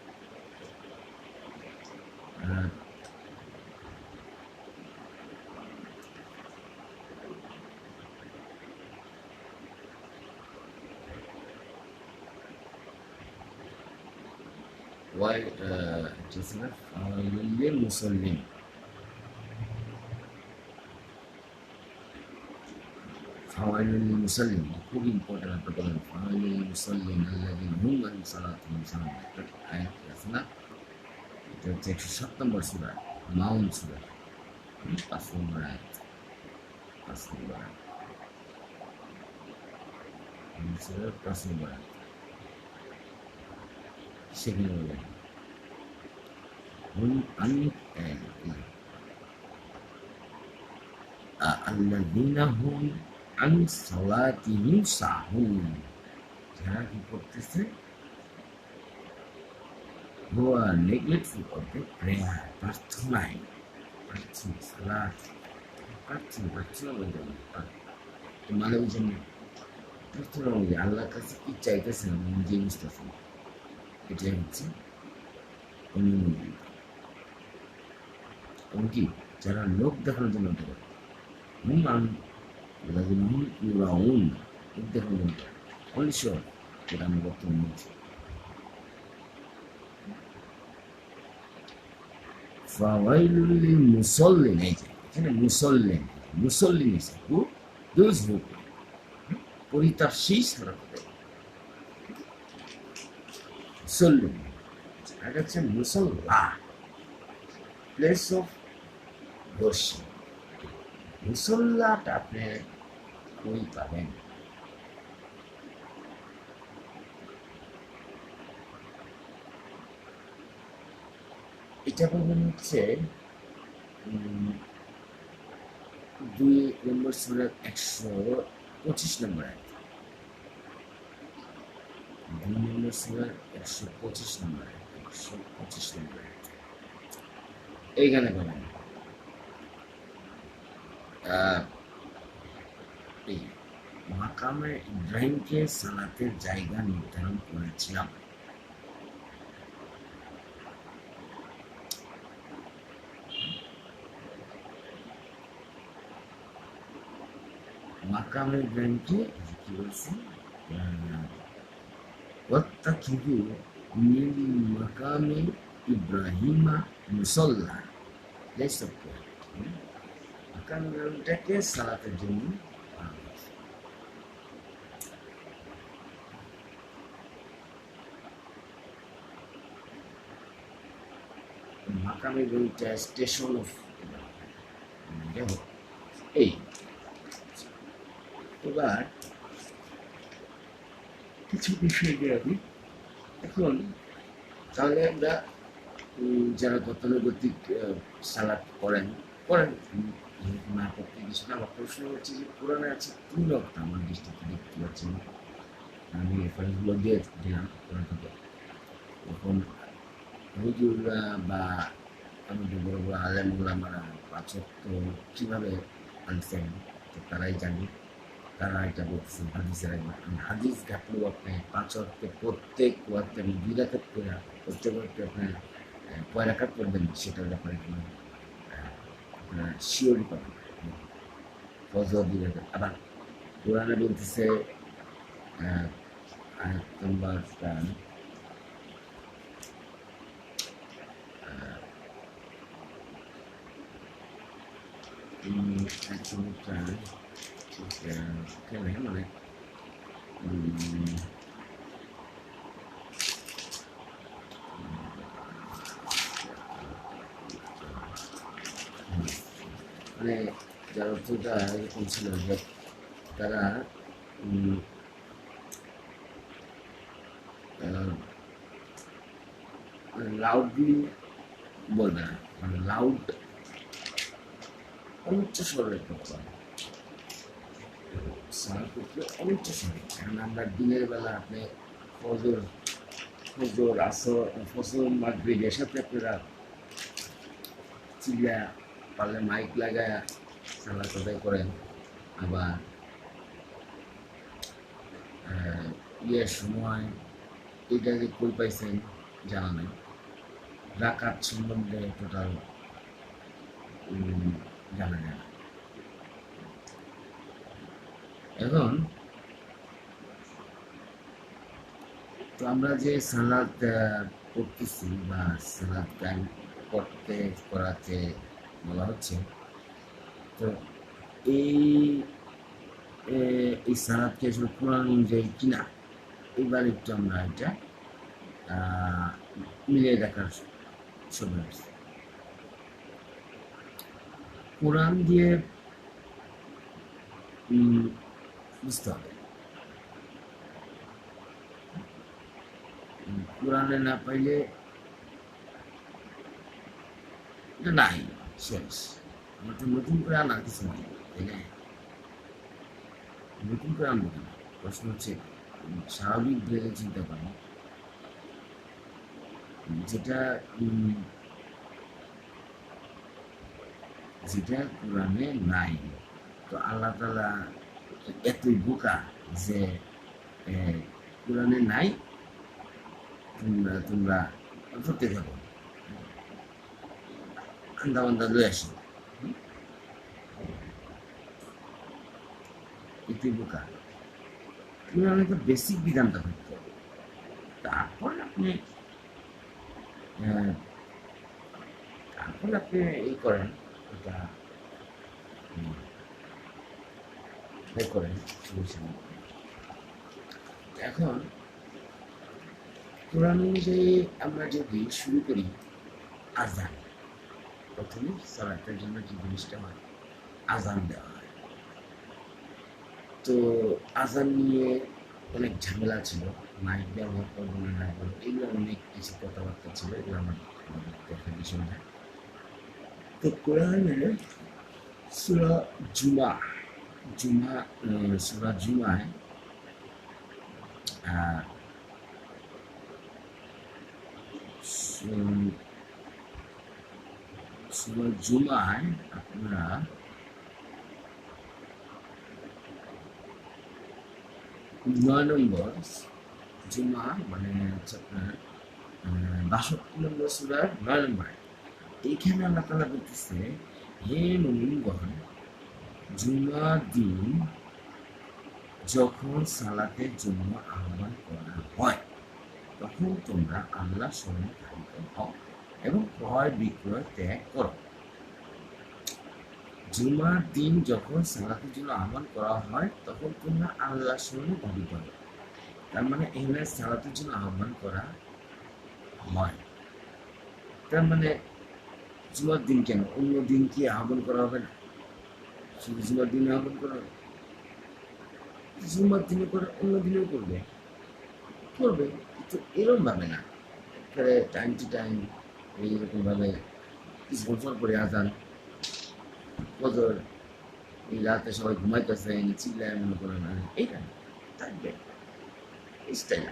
ওয়াই মুসল্লিম, ফাওয়াইলুল মুসাল্লিম খুব ইম্পর্টেন্ট একটা বলেন, ফাওয়াইলুল মুসাল্লিম আল্লাযিনা হুম আন সালাতিহিম সাহুন, একটা আয়াত আছে না, এটা হচ্ছে 107 নম্বর সূরা মাউন সূরা 5 নম্বর আয়াত, 5 নম্বর আয়াত সূরার 5 নম্বর আয়াত। সেখানে বলেন হুম আন আল্লাযিনা হুম আন সালাতিহিম সাহুন, যারা কি করতেছে, গোয়া নেগলেক্টফুল করতে প্রেয়ার প্রার্থনায়, প্রার্থনা সালাত প্রার্থনা প্রার্থনা বলতে মানে বুঝেন না, প্রার্থনা বলতে আল্লাহর কাছে কি চাইতেছেন আমি নিজে বুঝতেছি, এটাই হচ্ছে অনুমোদন। এমনকি যারা লোক দেখানোর জন্য করে হুম আন হুম ইউরাউন, লোক দেখানোর জন্য অনলি শিওর, যেটা আমরা বর্তমানে বলছি ফাওয়াইলুল লিল মুসাল্লিন, এই যে এখানে মুসল্লিন, মুসল্লিন is who, those who পরিতাপ সেই সারা করে মুসল্লিন। এটা হচ্ছে মুসল্লা, প্লেস অফ worship। মুসল্লাটা আপনি কই পাবেন? এটা পাবেন হচ্ছে 2 নম্বর সূরার 125 নম্বর আয়াত, 2 নম্বর সূরার 125 নম্বর আয়াত, 125 নম্বর আয়াত এইখানে পাবেন। এই মাকামে ইব্রাহিমকে সালাতের জায়গা নির্ধারণ করেছিলাম। মাকামে ইব্রাহিমকে কি বলছি, ওয়াত্তাখিযু মিন মাকামি ইব্রাহিমা মুসাল্লা। মাকামটাকে সালাতের জন্য মাকামি বলতে স্টেশন অফ এই। এবার কিছু বিষয় নিয়ে আমি এখন তাহলে আমরা যারা গতানুগতিক সালাত করেন করেন না করতে কিছু না। আমার প্রশ্ন হচ্ছে যে কোরআনে আছে 3 ওয়াক্ত, আমার দৃষ্টিতে দেখতে পাচ্ছেন, আমি রেফারেন্সগুলো দিয়ে দিলাম কোরআন থেকে। এখন হুজুররা বা আমাদের বড় বড় আলেম ওলামারা 5 ওয়াক্ত কীভাবে আনছেন তো তারাই জানি, তারা এটা বলতেছেন হাদিসের একবার। আমি হাদিস ঘাটলেও আপনি 5 ওয়াক্তে প্রত্যেক ওয়াক্তে আমি 2 রাকাত করে প্রত্যেক ওয়াক্তে আপনার কয় রাকাত করবেন সেটার ব্যাপারে কোনো আপনার শিওরই পাবেন। ফজর 2 রাকাত। আবার কোরআনে বলতেছে আয়াত নাম্বার মানে মানে যার অর্থটা এরকম ছিল যে তারা লাউডলি বলবে না, মানে লাউড অনুচ্চ স্বরে করতে হবে, অনুচ্চ স্বরে। কারণ আমরা দিনের বেলা আপনি ফজর ফজর আসর ফজর মাগরিব এর সাথে আপনারা চিল্লা পারলে মাইক লাগায় সালাত আদায় করেন। আবার ইয়ের সময় এটা যে কই পাইছেন জানা নেই, রাকাত সম্বন্ধে টোটাল জানা যায় না। এখন তো আমরা যে সালাদ করতেছি বা সালাদ গান করাতে বলা হচ্ছে, তো এই সালাদকে আসলে কোরআন অনুযায়ী কিনা এবার একটু আমরা এটা মিলিয়ে দেখার সময় আসছে। কোরআন দিয়ে বুঝতে হবে, কোরআনে না পাইলে এটা নাই, শেষ। আমার তো নতুন করে আনার কিছু নাই, তাই না? নতুন করে আনবো কেন? প্রশ্ন হচ্ছে স্বাভাবিক ভেবে চিন্তা করেন, যেটা যেটা কোরআনে নাই। তো আল্লাহ তাআলা এতই বোকা যে কোরআনে নাই, তোমরা ধরতে থাকো, আন্দা বান্দা লয়ে আসো, এতই বোকা। কোরআনে তো বেসিক বিধানটা ধরতে হবে, তারপর আপনি এই করেন, এটা করেন সমস্যা নেই। এখন কোরআন অনুযায়ী আমরা যদি শুরু করি আজান, প্রথমে সালাতের জন্য যে জিনিসটা হয় আজান দেওয়া হয়। তো আজান নিয়ে অনেক ঝামেলা ছিল, মাইক ব্যবহার করবো না করবো, এগুলো অনেক কিছু কথাবার্তা ছিল, এগুলো আমার দেখার বিষয় না। তো কোরআনে সূরা সূরা জুমায় সূরা জুমায় আপনারা 9 নম্বর জুমা মানে হচ্ছে আপনার 62 নম্বর সূরার 9 নম্বর। এইখানে আল্লাহ তাআলা বলতেছে, হে মুমিনগণ, জুমার দিন যখন সালাতের জন্য আহ্বান করা হয়, যখন তোমরা আল্লাহ স্মরণে ধাবিত হও এবং ক্রয় বিক্রয় ত্যাগ করো। জুমার দিন যখন সালাতের জন্য আহ্বান করা হয় তখন তোমরা আল্লাহ স্মরণে ধাবিত হও। তার মানে এখানে সালাতের জন্য আহ্বান করা হয়। তার মানে জুমার দিন কেন, অন্য দিন কি আহ্বান করা হবে না? শুধু জুমার দিনে আহ্বান করা হবে? জুমার দিনে করে অন্য দিনেও করবে, করবে, কিন্তু এরকম ভাবে না। টাইম টু টাইম এইরকম ভাবে কিছুক্ষণ পর পরে আজান, ফজর, এই রাতে সবাই ঘুমাইতেছে চিল্লায় মনে করে না, এইটা থাকবে স্টাইল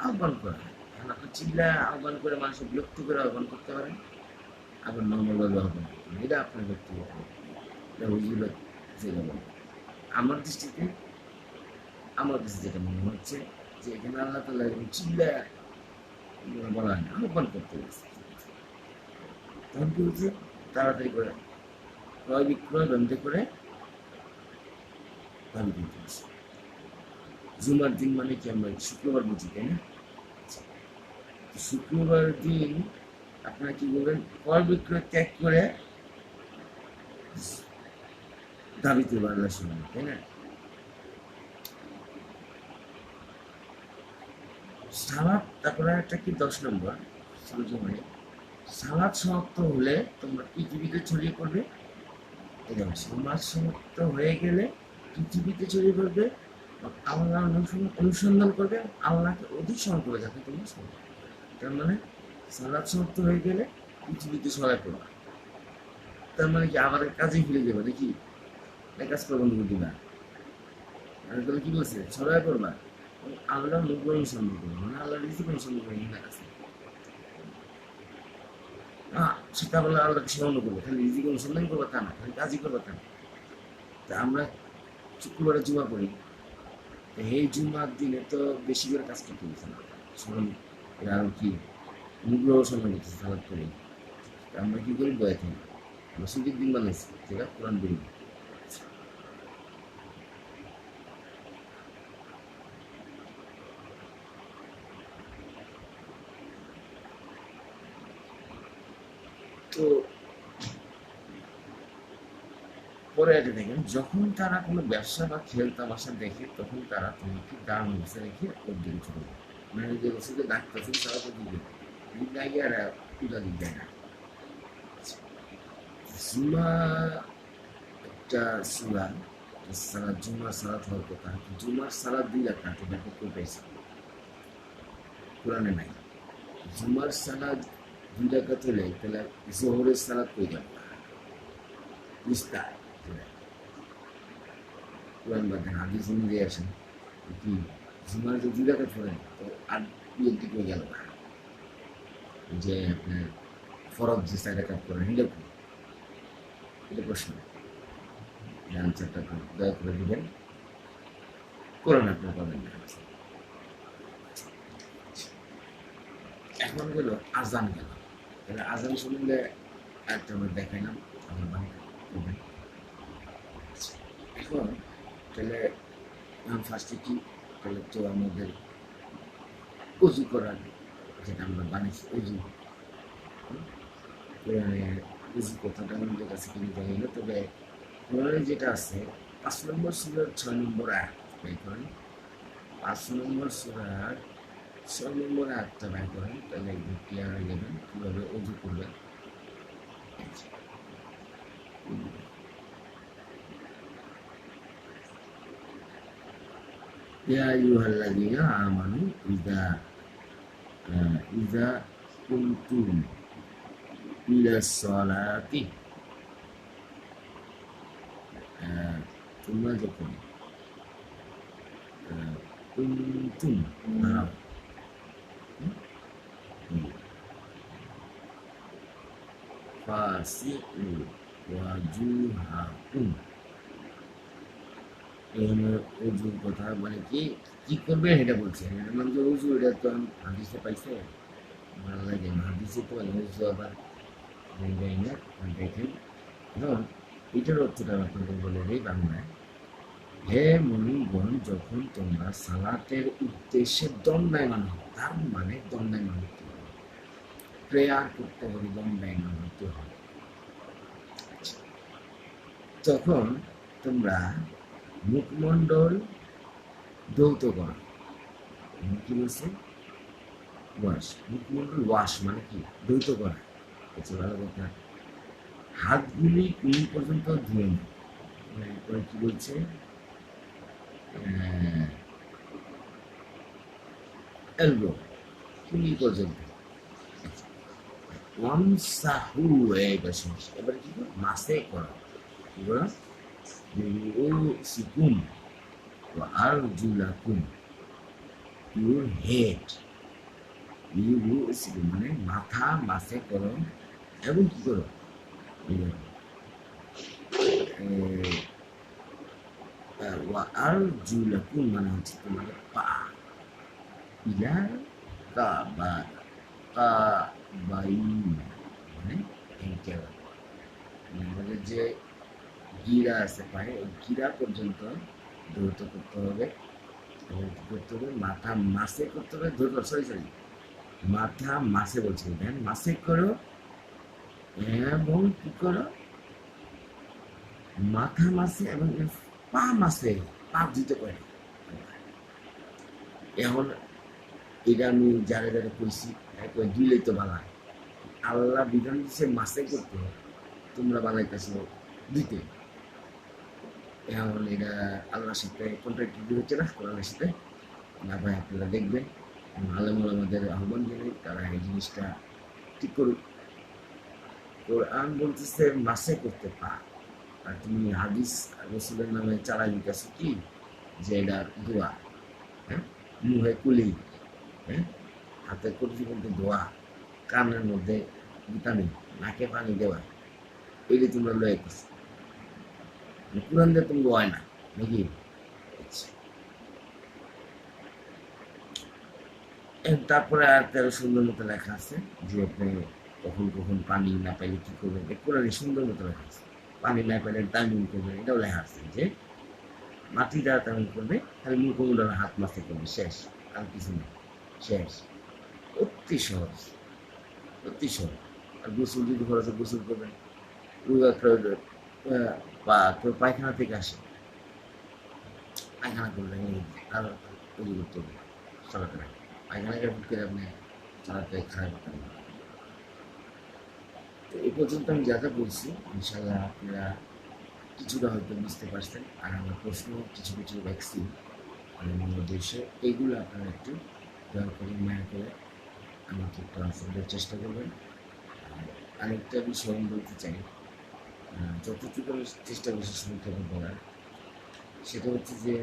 আহ্বান করা। এখন আপনি চিল্লায় আহ্বান করে মানুষের বিরক্ত করে আহ্বান করতে পারেন, আবার নর্মালভাবে আহ্বান করতে পারেন, এটা আপনার ব্যক্তিগত, এটা হুজুরের যেটা বলে। আমার দৃষ্টিতে আমার কাছে যেটা মনে হচ্ছে যে এখানে আল্লাহ তাআলা এরকম চিল্লায় বলা হয় না, আহ্বান করতে হচ্ছে। তখন কি হচ্ছে, তাড়াতাড়ি করে ক্রয় বিক্রয় বন্ধ করে ভাবি দিতে হচ্ছে। জুমার দিন মানে কি আমরা শুক্রবার বুঝি, তাই না? শুক্রবার দিন আপনারা কি বলবেন, ক্রয় বিক্রয় ত্যাগ করে দাবিতে আল্লাহ শুনবেন, তাই না? সালাদ, তারপরে একটা কি 10 নম্বর সূর্যময়, সালাদ সমাপ্ত হলে তোমরা পৃথিবীতে ছড়িয়ে পড়বে। এবং সমাজ সমাপ্ত হয়ে গেলে পৃথিবীতে ছড়িয়ে পড়বে, আল্লাহ অনুসন্ধান করবে, আল্লাহকে অধিক স্মরণ করে যাতে তোমরা শুনবে। তার মানে সালাদ সমাপ্ত হয়ে গেলে পৃথিবীতে ছড়ায় পড়বা। তার মানে কি আবার কাজে ফিরে যাবে নাকি, কাজ করে বন্ধ করে দিবা? তাহলে কি বলছে, ছড়ায় পড়বা, আল্লাহ লোক অনুসন্ধান করবে, মানে আল্লাহ রিজিক অনুসন্ধান করে নিয়ে আছে। সেটা বলে আল্লাহকে স্মরণ করবো, খালি রিজিক অনুসন্ধান করবো তা না, খালি কাজই করবো তা না। তা আমরা শুক্রবারে জুমা পড়ি, এই জুমার দিনে তো বেশি করে কাজ করতে হচ্ছে না, স্মরণ আরো কি অনুগ্রহ স্মরণ করতেছে সালাদ করে। আমরা কি করি, বয়ে থাকি, আমরা ছুটির দিন বানাইছি যেটা কোরআন বিরোধী। তো পরে এটা দেখেন, যখন তারা কোনো ব্যবসা বা খেল তামাশা দেখে তখন তারা তোমাকে দাম বসে রেখে ওর দিকে চলে যায়। মানে যে ওষুধে ডাক্তার ছিল তারা তো দিবে দিকে আগে আর পূজা দিক দেয় না। জুমা একটা সুরা, সালাদ, জুমার সালাদ হওয়ার কথা, জুমার সালাদ 2 রাকাত, এটা করতে পেয়েছে, কোরআনে নাই। জুমার সালাদ 2 রাকাত হলে তাহলে জোহরের সালাদ কই যাবে, বিস্তার কোরআন বাদে হাদিস অনুযায়ী আসেন কি, জুমার যে 2 রাকাত পড়েন তো আর বিয়ের দিকে গেল না, যে আপনার ফরজ যে 4 রাকাত করেন এটা কি, এটা প্রশ্ন, আনসারটা দয়া করে দিবেন, কোরআন আপনার পাবেন না। এখন গেল আজান, গেল তাহলে আজান শুনলে একটা আমরা দেখাইলাম আমার বাড়ি করবেন। এখন তাহলে ফার্স্টে কি, তাহলে তো আমাদের উজু করার যেটা আমরা বানিয়েছি উজু, উজু কথাটা আমাদের কাছে কিন্তু জানি না, তবে কোরআনে যেটা আছে 5 নম্বর সূরার 6 নম্বর আয়াত বের করেন, 5 নম্বর সূরার 6 নম্বর আয়াতটা বের করেন, তাহলে একদম ক্লিয়ার হয়ে যাবেন কীভাবে উজু করবেন। يا أيها الذين آمنوا إذا قمتم إلى الصلاة, তোমরা যখন কুনতুম দাঁড়াও, ফাসিউ ওয়াজুহাকুম, এখানে উজুর কথা মানে কি কি করবে সেটা বলছে, এটা মানে যে উজু, এটা তো আমি হাদিসে পাইছে, ভালো লাগে না হাদিসে তো উজু আবার যাই না। দেখেন ধরুন এটার অর্থটা আপনাদের বলে দেই বাংলায়, হে মুমিনগণ, যখন তোমরা সালাতের উদ্দেশ্যে দণ্ডায়মান হও, তার মানে দণ্ডায়মান হতে হবে, প্রেয়ার করতে হলে দণ্ডায়মান হতে হবে, তখন তোমরা মুখমণ্ডল ধৌত করো। কি বলছে? ওয়াশ, মুখমণ্ডল ওয়াশ মানে কি? ধৌত করা। আচ্ছা, ভালো কথা। হাতগুলি কোন পর্যন্ত ধুয়ে নেয়। এরপরে কি বলছে? এলবো, কুলি পর্যন্ত। ওয়ামসাহু, এইবার সমস্যা। এবার কি করো? মাসে করো। কি করো? সিকুম আর জুলাকুম, ইউর হেড, ইউ সিকুম মানে মাথা মাসে করো, এবং কি করো? আর জুলাকুম মানে হচ্ছে তোমাদের পা, ইলা কা বা কা বাইন মানে এইটা, আমাদের যে গিরা আছে পায়ে, ওই গিরা পর্যন্ত দ্রুত করতে হবে। এবং কি করতে হবে? মাথা মাসে করতে হবে, দ্রুত, সরি, মাথা মাসে বলছি, দেন মাসে করো, এবং কি করো? মাথা মাসে এবং পা মাসে, পা দিতে করে। এখন এটা আমি যারা যারা কইছি দুইলেই তো বালা, আল্লাহ বিধান দিচ্ছে মাসে করতে, তোমরা বানাইতেছ দিতে। এখন এটা আল্লাহর সাথে কন্ট্রাক্ট হচ্ছে না কোরআনের সাথে। না ভাই, আপনারা দেখবেন, আলেমুল আমাদের আহ্বান জানাই তারা এই জিনিসটা ঠিক করুক। কোরআন বলতেছে মাসে করতে পা, আর তুমি হাদিস রসুলের নামে চালাই দিতেছো কি যে এটা দোয়া, হ্যাঁ, মুহে কুলি, হ্যাঁ, হাতে কবজি বলতে দোয়া, কানের মধ্যে ভিটামিন, নাকে পানি দেওয়া, এটি তোমরা লয়ে গেছো। কোরআন দিয়ে তুমি হয় না নাকি? তারপরে আর ১৩ সুন্দর মতো লেখা আছে যে আপনি কখন কখন পানি না পাইলে কি করবেন, কোরআনে সুন্দর মতো লেখা আছে। পানি না পাইলে তামিম করবেন, এটাও লেখা আছে যে মাটি দ্বারা তামিম করবে, খালি মুখমণ্ডল হাত মাসে করবে, শেষ, আর কিছু নেই, শেষ। অতি সহজ, অতি সহজ। আর গোসল যদি খরচে গোসল করবেন, বা কেউ পায়খানা থেকে আসে, পায়খানা করবেন, আর তৈরি করতে হবে চালাতে রাখবে, পায়খানা করে আপনি চালাতে খারাপ করতে হবে। তো এই পর্যন্ত আমি যা যা বলছি, ইনশাল্লাহ আপনারা কিছুটা হয়তো বুঝতে পারছেন। আর আমার প্রশ্ন কিছু কিছু রাখছি আমার উদ্দেশ্যে, এইগুলো আপনারা একটু দয়া করে মায়া করে আমাকে একটু আনসার দেওয়ার চেষ্টা করবেন। আর আরেকটা বিষয় আমি বলতে চাই, যতটুকু আমি চেষ্টা করছি সংক্ষেপে বলার, সেটা হচ্ছে যে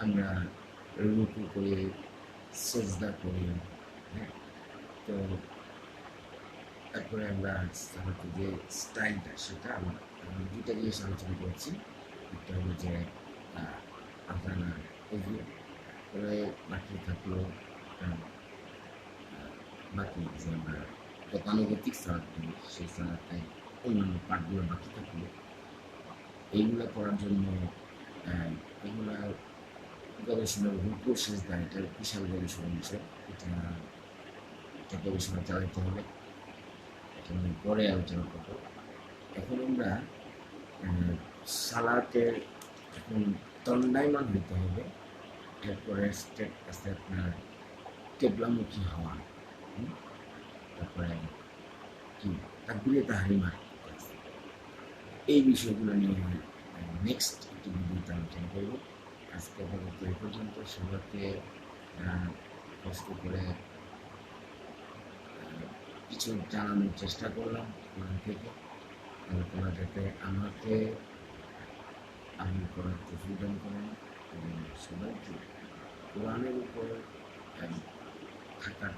আমরা রুকু করে সেজদা করি, হ্যাঁ, তো তারপরে আমরা সালাতে যে স্টাইলটা, সেটা আমি দুইটা জিনিস আলোচনা করছি। একটা হলো যে আপনারা এগুলো করে বাকি থাকলো, বাকি যে আমরা গতানুগতিক সালাদ করি, সেই সালাতে অন্যান্য পাঠগুলো বাকি থাকলো, এইগুলো করার জন্য এগুলা গবেষণার রূপও শেষ দেয়, এটা বিশাল গবেষণা বিষয়। এটা গবেষণা চালাইতে হবে, এটা আমি পরে আলোচনা করবো। এখন আমরা সালাতের এখন দণ্ডায়মান হইতে হবে, এরপরে স্টেপ আছে আপনার কেবলামুখী হওয়া, তারপরে কি তাকবীরে তাহরিমা, এই বিষয়গুলো নিয়ে নেক্সট একটি ভিডিওতে আলোচনা করব। আজকে আপাতত এই পর্যন্ত। সবাইকে কষ্ট করে কিছু জানানোর চেষ্টা করলাম কোরআন থেকে, আলোচনা যাতে আমাকে আমল করার তৌফিক দান করেন এবং সবাইকে কোরআনের উপর থাকার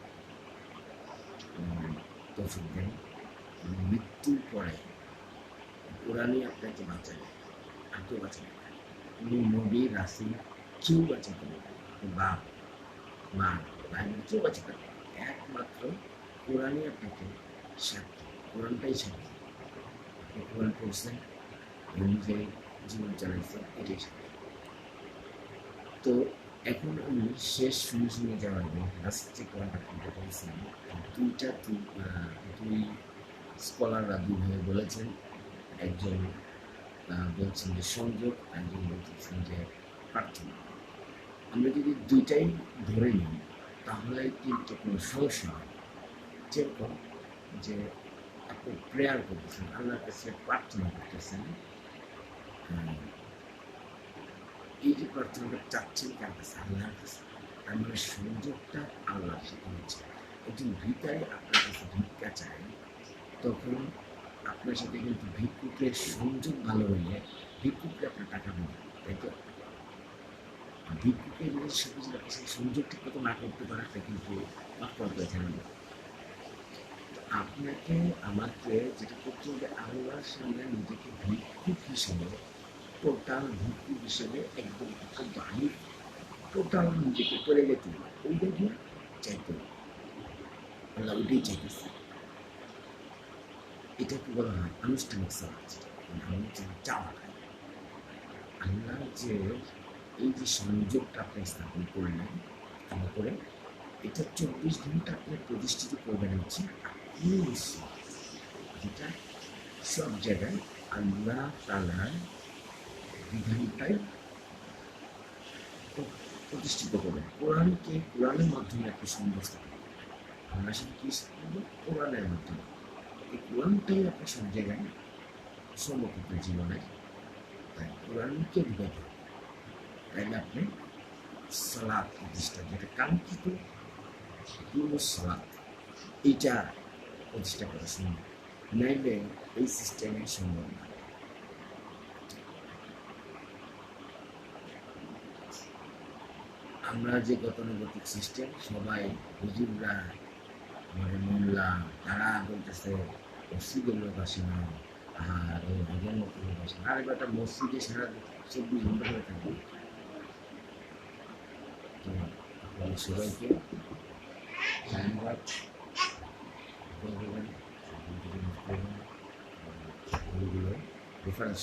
তৌফিক দেন। মৃত্যুর পরে কোরআনই আপনাকে বাঁচাবে, আর কেউ বাঁচাবে না। কোনো নবী রাসূল কেউ বাঁচাতে পারবে না, বাপ মা ভাই কেউ বাঁচাতে পারবে না, একমাত্র কোরআনই আপনাকে সাক্ষী, কোরআনটাই সাক্ষী। আপনি কোরআন পড়ছেন, অনুযায়ী জীবন চালাইছেন, এটাই সাক্ষী। তো এখন আমি শেষ ফিনিশিংয়ে যাওয়ার আগে লাস্ট যে কোয়ান্টা কমপ্লিট হয়েছে, দুই স্কলাররা দুইভাবে বলেছেন। একজন বলছেন যে সংযোগ, একজন বলতেছেন যে প্রার্থনা। আমরা যদি দুইটাই ধরে নিই তাহলে কিন্তু কোনো সমস্যা হয়। যেরকম যে আপনি প্রেয়ার করতেছেন, আল্লাহর কাছে প্রার্থনা করতেছেন, এই যে প্রার্থনাটা চাচ্ছেন কার কাছে? আল্লাহর কাছে। তার মানে সংযোগটা আল্লাহর সাথে হচ্ছে। একজন ভিখারি আপনার কাছে ভিক্ষা চায়, তখন আপনার সাথে কিন্তু ভিক্ষুকের সংযোগ ভালো হইলে ভিক্ষুককে আপনার টাকা দেবেন, তাই তো? ভিক্ষুকের সাথে যদি আপনার সাথে সংযোগ ঠিক মতো না করতে পারে, তা কিন্তু মাফ করতে ঝামেলা। আপনাকে আমাকে যেটা করতে হবে, আল্লাহর সামনে নিজেকে ভিক্ষুক হিসেবে, টোটাল ভিক্ষুক হিসেবে একদম আমি টোটাল নিজেকে করে যেতে হবে, ওইটা দিয়ে চাইতে হবে। আল্লাহ ওইটাই চাইতেছে। এটাকে বলা হয় আনুষ্ঠানিক সালাত, আমি চাওয়া খাই। আল্লাহ যে এই যে সংযোগটা আপনি স্থাপন করলেন, মনে করে এটা 24 ঘন্টা আপনি প্রতিষ্ঠিত করবেন হচ্ছে আপনি, যেটা সব জায়গায় আল্লাহ তাআলার বিধানটাই প্রতিষ্ঠিত করবেন। কোরআনের মাধ্যমে আপনি সংযোগ স্থাপন করবেন। আমরা সেটা কি করবো? কোরআনের মাধ্যমে। এই কোরআনটাই আপনি সব জায়গায় সমকৃত জীবনে, তাই কোরআনকে বিদায় করবেন। তাইলে আপনি সালাত প্রতিষ্ঠা, যেটা কাঙ্ক্ষিত পূর্ণ সালাত, এইটা প্রতিষ্ঠা করা সম্ভব। নাইলে এই সিস্টেমে সম্ভব না। আমরা যে গতানুগতিক সিস্টেম, সবাই হুজুররা, মানে মোল্লা, তারা বলতেছে মসজিদের লোক আসে না, আর ওই হজের মতো লোক আসে না। আর একটা মসজিদে সারা 24 ঘন্টা করে থাকবে। তো আপনাদের সবাইকে ধন্যবাদ। রেফারেন্স